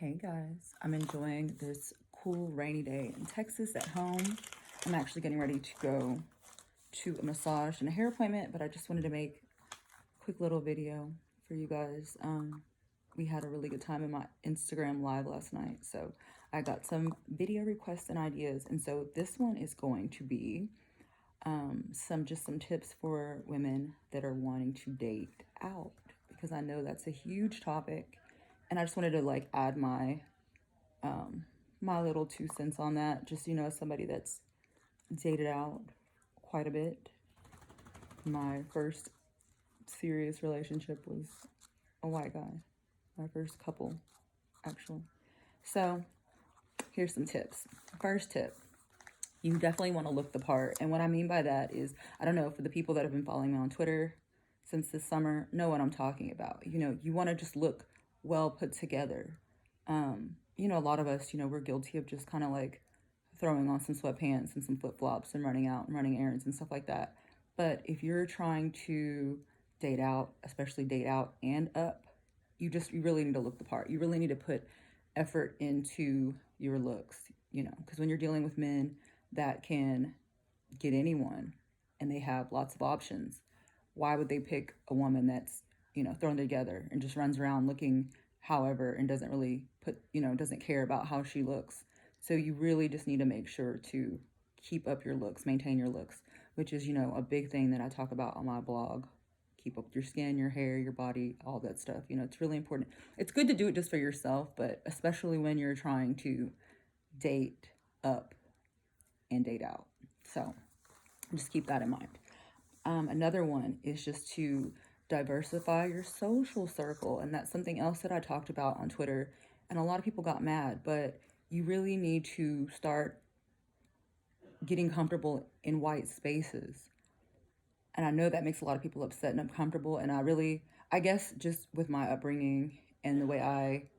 Hey guys, I'm enjoying this cool rainy day in Texas at home. I'm actually getting ready to go to a massage and a hair appointment, but I just wanted to make a quick little video for you guys. We had a really good time in my Instagram live last night, so I got some video requests and ideas, and so this one is going to be some tips for women that are wanting to date out, because I know that's a huge topic, and I just wanted to like add my little 2 cents on that. Just, as somebody that's dated out quite a bit. My first serious relationship was a white guy. My first couple, actually. So here's some tips. First tip, you definitely want to look the part. And what I mean by that is, I don't know, for the people that have been following me on Twitter since this summer, know what I'm talking about. You want to just look well put together. A lot of us, we're guilty of just kind of like throwing on some sweatpants and some flip flops and running out and running errands and stuff like that. But if you're trying to date out, especially date out and up, you really need to look the part. You really need to put effort into your looks, because when you're dealing with men that can get anyone and they have lots of options, why would they pick a woman that's, thrown together and just runs around looking however and doesn't really doesn't care about how she looks? So you really just need to make sure to keep up your looks, maintain your looks, which is, a big thing that I talk about on my blog. Keep up your skin, your hair, your body, all that stuff. It's really important. It's good to do it just for yourself, but especially when you're trying to date up and date out. So just keep that in mind. Another one is just to diversify your social circle. And that's something else that I talked about on Twitter. And a lot of people got mad, but you really need to start getting comfortable in white spaces. And I know that makes a lot of people upset and uncomfortable. And I guess just with my upbringing and the way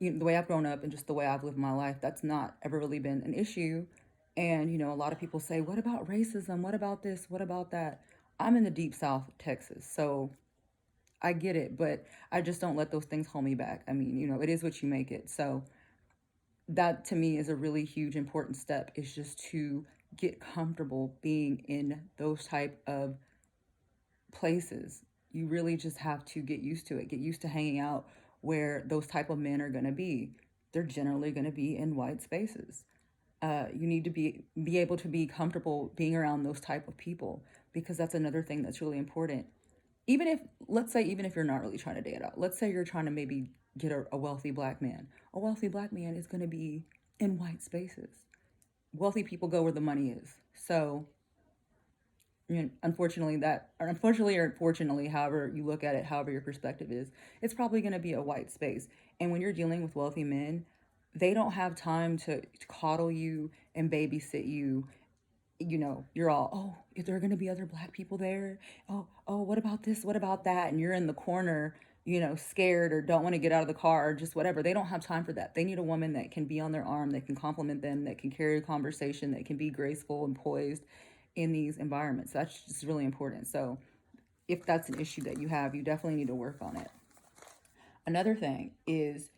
the way I've grown up and just the way I've lived my life, that's not ever really been an issue. And, a lot of people say, what about racism? What about this? What about that? I'm in the deep South, Texas, so I get it, but I just don't let those things hold me back. I mean, it is what you make it. So that to me is a really huge, important step, is just to get comfortable being in those type of places. You really just have to get used to it, get used to hanging out where those type of men are going to be. They're generally going to be in white spaces. You need to be able to be comfortable being around those type of people, because that's another thing that's really important. Even if you're not really trying to date out, let's say you're trying to maybe get a wealthy black man. A wealthy black man is going to be in white spaces. Wealthy people go where the money is. So, unfortunately, or fortunately, however you look at it, however your perspective is, it's probably going to be a white space. And when you're dealing with wealthy men, they don't have time to coddle you and babysit you. You're all, oh, if there are going to be other black people there, oh, what about this? What about that? And you're in the corner, scared or don't want to get out of the car or just whatever. They don't have time for that. They need a woman that can be on their arm, that can compliment them, that can carry a conversation, that can be graceful and poised in these environments. That's just really important. So if that's an issue that you have, you definitely need to work on it. Another thing is,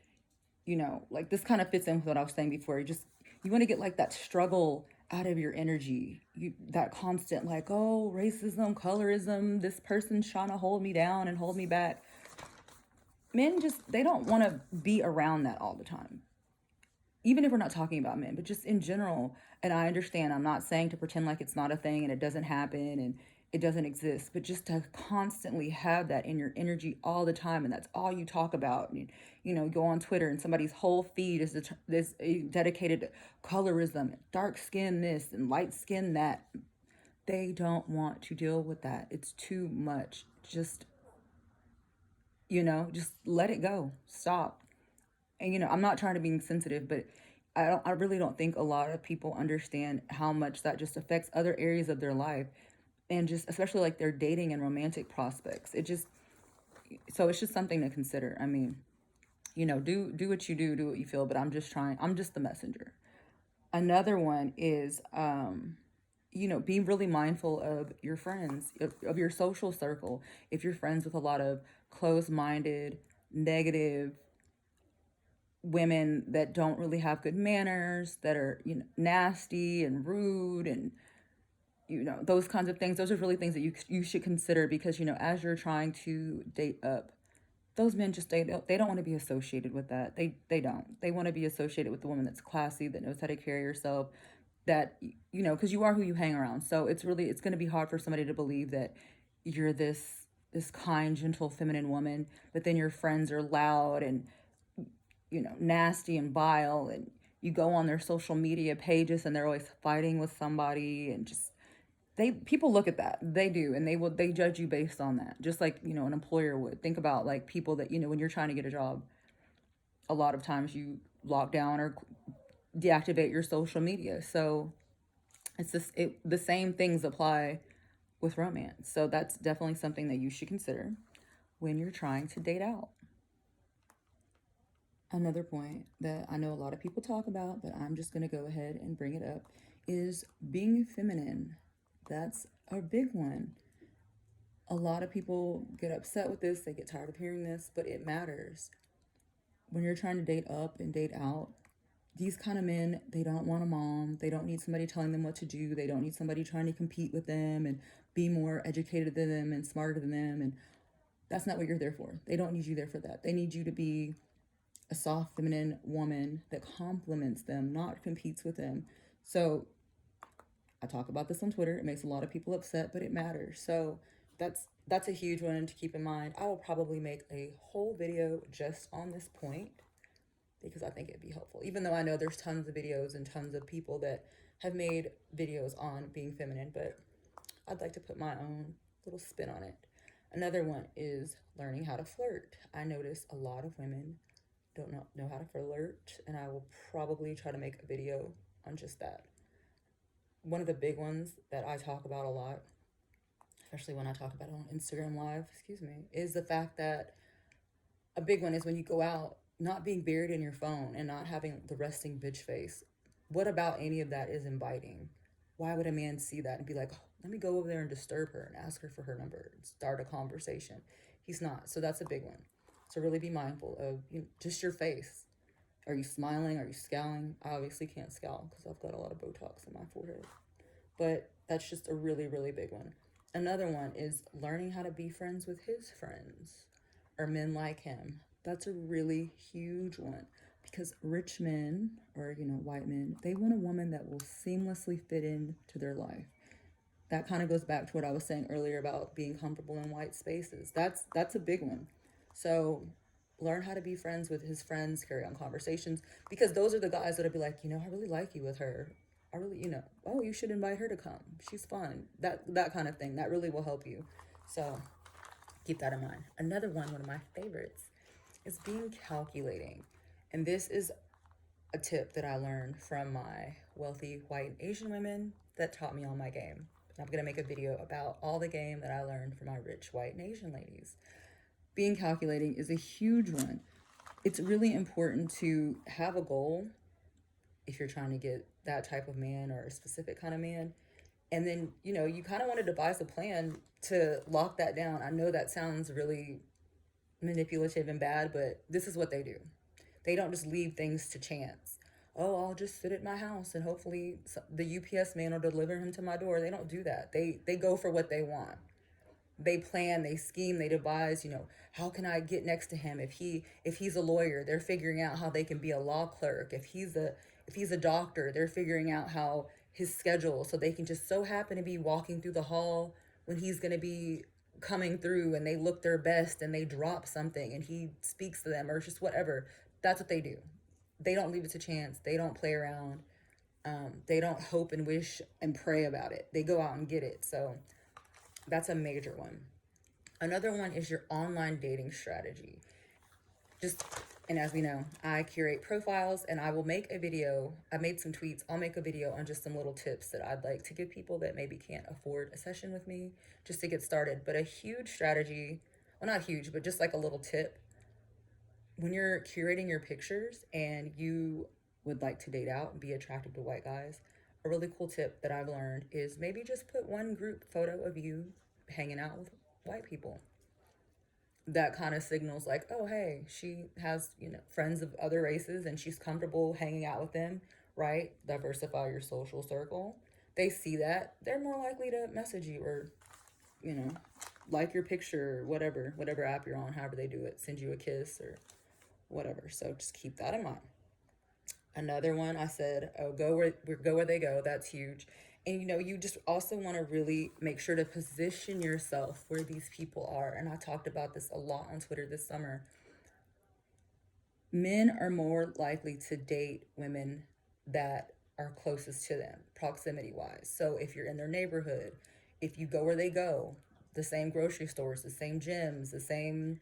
like this kind of fits in with what I was saying before. You want to get like that struggle out of your energy. That constant like, oh, racism, colorism, this person's trying to hold me down and hold me back. Men they don't want to be around that all the time. Even if we're not talking about men, but just in general. And I understand, I'm not saying to pretend like it's not a thing and it doesn't happen and it doesn't exist, but just to constantly have that in your energy all the time, and that's all you talk about. And, go on Twitter and somebody's whole feed is dedicated to colorism, dark skin this and light skin that. They don't want to deal with that. It's too much. Just let it go. Stop. And I'm not trying to be insensitive, but I really don't think a lot of people understand how much that just affects other areas of their life, and just especially like their dating and romantic prospects. So it's just something to consider. I mean, do what you do what you feel, but I'm just the messenger. Another one is be really mindful of your friends, of your social circle. If you're friends with a lot of closed-minded, negative, women that don't really have good manners, that are, nasty and rude, and those kinds of things. Those are really things that you should consider, because as you're trying to date up, those men just they don't want to be associated with that. They don't. They want to be associated with the woman that's classy, that knows how to carry herself, that because you are who you hang around. So it's going to be hard for somebody to believe that you're this kind, gentle, feminine woman, but then your friends are loud and nasty and vile, and you go on their social media pages and they're always fighting with somebody, and just people look at that. They do, and they judge you based on that, just like an employer would. Think about like people that when you're trying to get a job, a lot of times you lock down or deactivate your social media. So it's the same things apply with romance. So that's definitely something that you should consider when you're trying to date out. Another point that I know a lot of people talk about, but I'm just going to go ahead and bring it up, is being feminine. That's a big one. A lot of people get upset with this, they get tired of hearing this, but it matters. When you're trying to date up and date out, these kind of men, they don't want a mom. They don't need somebody telling them what to do. They don't need somebody trying to compete with them and be more educated than them and smarter than them. And that's not what you're there for. They don't need you there for that. They need you to be a soft, feminine woman that complements them, not competes with them. So I talk about this on Twitter. It makes a lot of people upset, but it matters. So that's a huge one to keep in mind. I will probably make a whole video just on this point, because I think it'd be helpful. Even though I know there's tons of videos and tons of people that have made videos on being feminine, but I'd like to put my own little spin on it. Another one is learning how to flirt. I notice a lot of women don't know how to flirt, and I will probably try to make a video on just that. One of the big ones that I talk about a lot, especially when I talk about it on Instagram Live, is the fact that a big one is when you go out, not being buried in your phone and not having the resting bitch face. What about any of that is inviting? Why would a man see that and be like, oh, let me go over there and disturb her and ask her for her number and start a conversation? He's not. So that's a big one. So really be mindful of just your face. Are you smiling? Are you scowling? I obviously can't scowl because I've got a lot of Botox in my forehead. But that's just a really, really big one. Another one is learning how to be friends with his friends or men like him. That's a really huge one, because rich men, or white men, they want a woman that will seamlessly fit into their life. That kind of goes back to what I was saying earlier about being comfortable in white spaces. That's a big one. So learn how to be friends with his friends, carry on conversations, because those are the guys that'll be like, I really like you with her. I really, oh, you should invite her to come. She's fun. That kind of thing. That really will help you. So keep that in mind. Another one of my favorites, is being calculating. And this is a tip that I learned from my wealthy white and Asian women that taught me all my game. I'm going to make a video about all the game that I learned from my rich white and Asian ladies. Being calculating is a huge one. It's really important to have a goal if you're trying to get that type of man or a specific kind of man. And then, you kind of want to devise a plan to lock that down. I know that sounds really manipulative and bad, but this is what they do. They don't just leave things to chance. Oh, I'll just sit at my house and hopefully the UPS man will deliver him to my door. They don't do that. They go for what they want. They plan, they scheme, they devise, how can I get next to him? If he's a lawyer, they're figuring out how they can be a law clerk. If he's a doctor, they're figuring out how his schedule, so they can just so happen to be walking through the hall when he's going to be coming through, and they look their best and they drop something and he speaks to them, or just whatever. That's what they do. They don't leave it to chance. They don't play around. They don't hope and wish and pray about it. They go out and get it. So that's a major one. Another one is your online dating strategy. And as we know, I curate profiles, and I will make a video. I made some tweets. I'll make a video on just some little tips that I'd like to give people that maybe can't afford a session with me, just to get started. But a huge strategy, well, not huge, but just like a little tip, when you're curating your pictures and you would like to date out and be attracted to white guys, a really cool tip that I've learned is maybe just put one group photo of you hanging out with white people. that kind of signals like, oh, hey, she has, you know, friends of other races and she's comfortable hanging out with them, right? Diversify your social circle. They see that, they're more likely to message you or, you know, like your picture, whatever app you're on, however they do it, send you a kiss or whatever. So just keep that in mind. Another one, I said, oh, go where they go. That's huge. And you know, you just also want to really make sure to position yourself where these people are. And I talked about this a lot on Twitter this summer. Men are more likely to date women that are closest to them, proximity wise. So if you're in their neighborhood, if you go where they go, the same grocery stores, the same gyms, the same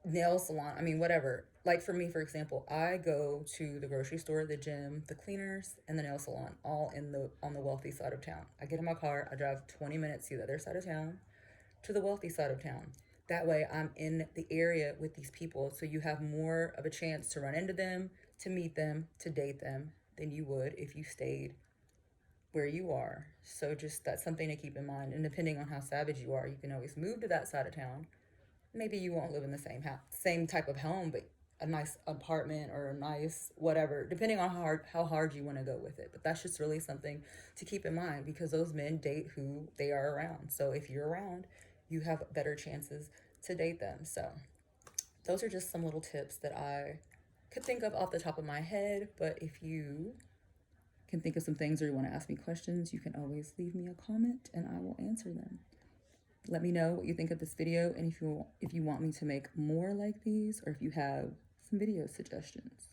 nail salon, I mean, whatever. Like for me, for example, I go to the grocery store, the gym, the cleaners, and the nail salon, all in the on the wealthy side of town. I get in my car, I drive 20 minutes to the other side of town, to the wealthy side of town. That way I'm in the area with these people, so you have more of a chance to run into them, to meet them, to date them than you would if you stayed where you are. So just that's something to keep in mind. And depending on how savage you are, you can always move to that side of town. Maybe you won't live in the same type of home, but a nice apartment or a nice whatever, depending on how hard you want to go with it. But that's just really something to keep in mind because those men date who they are around. So if you're around, you have better chances to date them. So those are just some little tips that I could think of off the top of my head. But if you can think of some things or you want to ask me questions, you can always leave me a comment and I will answer them. Let me know what you think of this video and if you want me to make more like these or if you have some video suggestions.